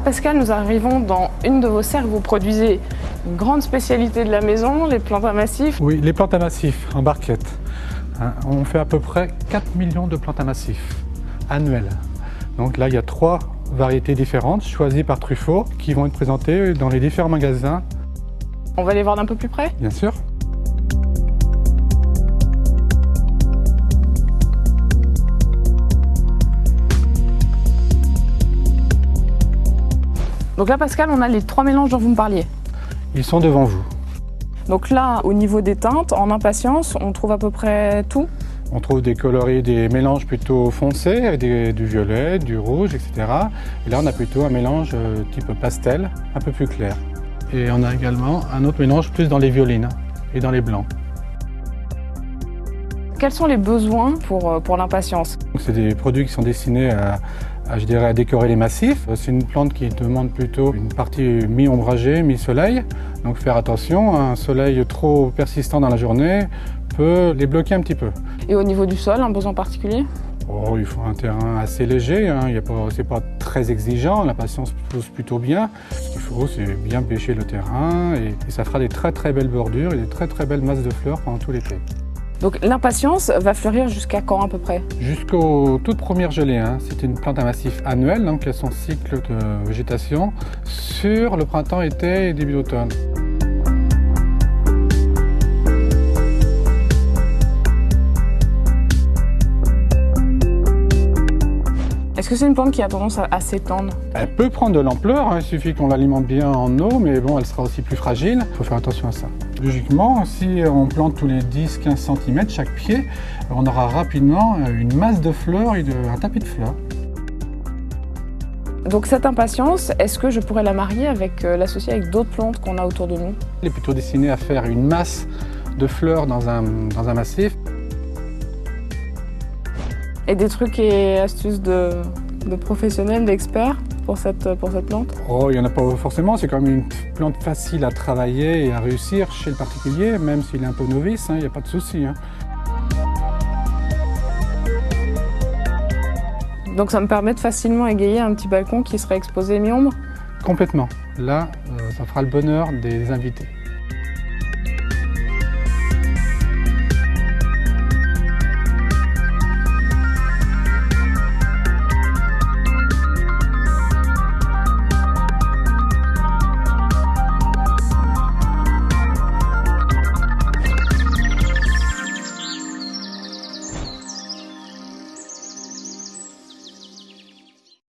Pascal, nous arrivons dans une de vos serres. Vous produisez une grande spécialité de la maison, les plantes à massif. Oui, les plantes à massif en barquette. On fait à peu près 4 millions de plantes à massif annuelles. Donc là, il y a 3 variétés différentes choisies par Truffaut qui vont être présentées dans les différents magasins. On va les voir d'un peu plus près? Bien sûr. Donc là, Pascal, on a les 3 mélanges dont vous me parliez. Ils sont devant vous. Donc là, au niveau des teintes, en impatience, on trouve à peu près tout. On trouve des coloris, des mélanges plutôt foncés, avec du violet, du rouge, etc. Et là, on a plutôt un mélange type pastel, un peu plus clair. Et on a également un autre mélange plus dans les violines et dans les blancs. Quels sont les besoins pour l'impatience? C'est des produits qui sont destinés à décorer les massifs. C'est une plante qui demande plutôt une partie mi-ombragée, mi-soleil. Donc faire attention, un soleil trop persistant dans la journée peut les bloquer un petit peu. Et au niveau du sol, un besoin particulier? Oh, il faut un terrain assez léger, hein. C'est pas très exigeant, l'impatience pousse plutôt bien. Ce qu'il faut, c'est bien bêcher le terrain et ça fera des très très belles bordures et des très très belles masses de fleurs pendant tout l'été. Donc l'impatience va fleurir jusqu'à quand à peu près? Jusqu'aux toutes premières gelées. Hein. C'est une plante à massif annuelle, donc elle a son cycle de végétation sur le printemps, été et début d'automne. Est-ce que c'est une plante qui a tendance à s'étendre? Elle peut prendre de l'ampleur, hein. Il suffit qu'on l'alimente bien en eau, mais bon, elle sera aussi plus fragile. Il faut faire attention à ça. Logiquement, si on plante tous les 10-15 cm chaque pied, on aura rapidement une masse de fleurs et un tapis de fleurs. Donc cette impatience, est-ce que je pourrais la marier avec, l'associer avec d'autres plantes qu'on a autour de nous? Elle est plutôt destinée à faire une masse de fleurs dans un massif. Et des trucs et astuces de professionnels, d'experts pour cette plante? Oh, il n'y en a pas forcément, c'est quand même une plante facile à travailler et à réussir chez le particulier, même s'il est un peu novice, hein, il n'y a pas de souci. Hein. Donc ça me permet de facilement égayer un petit balcon qui serait exposé mi-ombre? Complètement. Là, ça fera le bonheur des invités.